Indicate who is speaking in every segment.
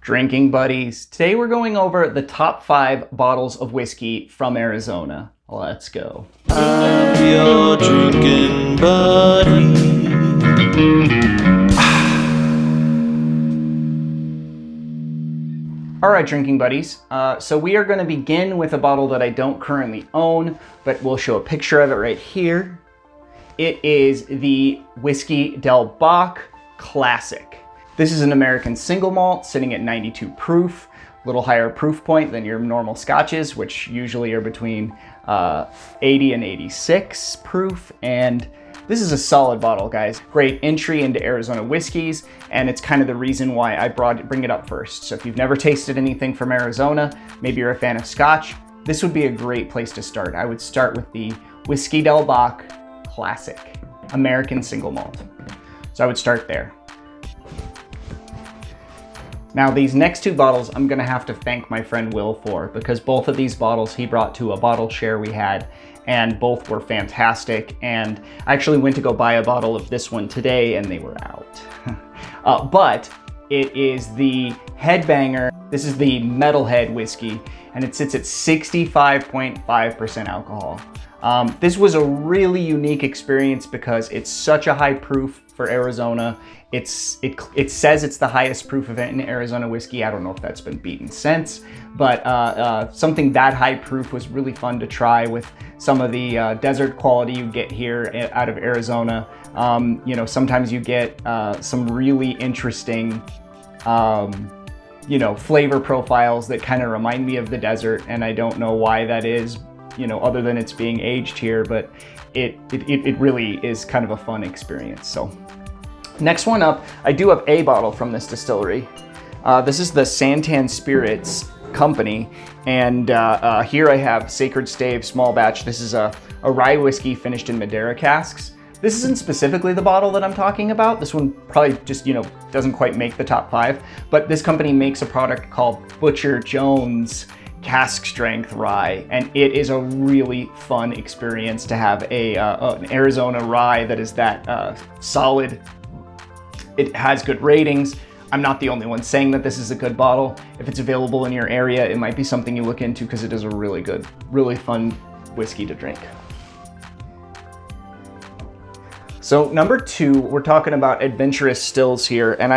Speaker 1: Drinking buddies, today we're going over the top 5 bottles of whiskey from Arizona. Let's go.
Speaker 2: I'm your drinking buddy.
Speaker 1: All right, drinking buddies. So we are going to begin with a bottle that I don't currently own, but we'll show a picture of it right here. It is the Whiskey Del Bach Classic. This is an American single malt sitting at 92 proof, a little higher proof point than your normal scotches, which usually are between 80 and 86 proof. And this is a solid bottle, guys. Great entry into Arizona whiskeys, and it's kind of the reason why I bring it up first. So if you've never tasted anything from Arizona, maybe you're a fan of Scotch, this would be a great place to start. I would start with the Whiskey Del Bach Classic, American single malt. So I would start there. Now these next 2 bottles I'm gonna have to thank my friend Will for, because both of these bottles he brought to a bottle share we had, and both were fantastic. And I actually went to go buy a bottle of this one today and they were out. But it is the Headbanger. This is the Metalhead whiskey, and it sits at 65.5% alcohol. This was a really unique experience because it's such a high proof for Arizona. It says it's the highest proof event in Arizona whiskey. I don't know if that's been beaten since, but something that high proof was really fun to try with some of the desert quality you get here out of Arizona. You know, sometimes you get some really interesting you know, flavor profiles that kind of remind me of the desert, and I don't know why that is, you know, other than it's being aged here, but it really is kind of a fun experience. So next one up, I do have a bottle from this distillery. This is the Santan Spirits company, and here I have Sacred Stave Small Batch. This is a rye whiskey finished in Madeira casks. This isn't specifically the bottle that I'm talking about. This one probably just, you know, doesn't quite make the top 5, but this company makes a product called Butcher Jones cask strength rye, and it is a really fun experience to have an Arizona rye that is that solid. It has good ratings. I'm not the only one saying that this is a good bottle. If it's available in your area, it might be something you look into because it is a really good, really fun whiskey to drink. So number 2, we're talking about adventurous stills here, and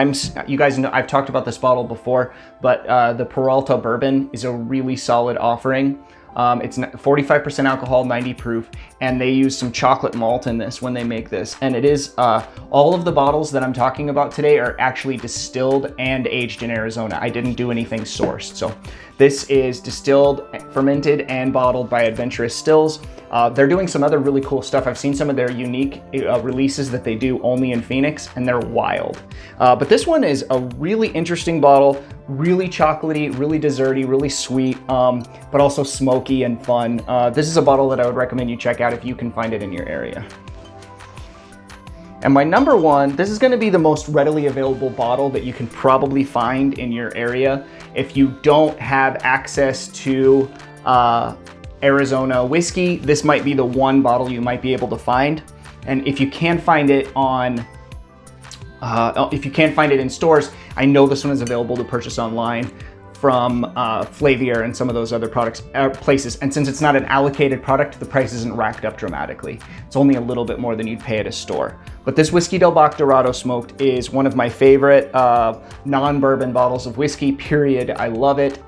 Speaker 1: you guys know I've talked about this bottle before, but the Peralta bourbon is a really solid offering. It's 45% alcohol, 90 proof, and they use some chocolate malt in this when they make this. And it is, all of the bottles that I'm talking about today are actually distilled and aged in Arizona. I didn't do anything sourced. So this is distilled, fermented, and bottled by Adventurous Stills. They're doing some other really cool stuff. I've seen some of their unique releases that they do only in Phoenix, and they're wild. But this one is a really interesting bottle, really chocolatey, really desserty, really sweet, but also smoky and fun. This is a bottle that I would recommend you check out if you can find it in your area. And my number 1, this is gonna be the most readily available bottle that you can probably find in your area. If you don't have access to Arizona whiskey, this might be the one bottle you might be able to find. And if you can't find it in stores, I know this one is available to purchase online from Flavier and some of those other places. And since it's not an allocated product, the price isn't racked up dramatically. It's only a little bit more than you'd pay at a store. But this Whiskey Del Bach Dorado Smoked is one of my favorite non-bourbon bottles of whiskey, period. I love it.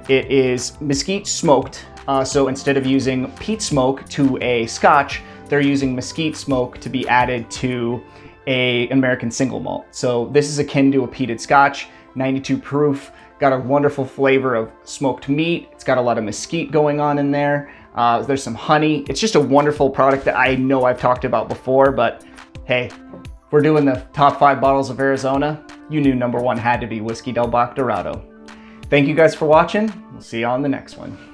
Speaker 1: It is mesquite smoked. So instead of using peat smoke to a Scotch, they're using mesquite smoke to be added to an American single malt. So this is akin to a peated Scotch, 92 proof, got a wonderful flavor of smoked meat. It's got a lot of mesquite going on in there. There's some honey. It's just a wonderful product that I know I've talked about before, but hey, we're doing the top 5 bottles of Arizona. You knew number 1 had to be Whiskey Del Bach Dorado. Thank you guys for watching. We'll see you on the next one.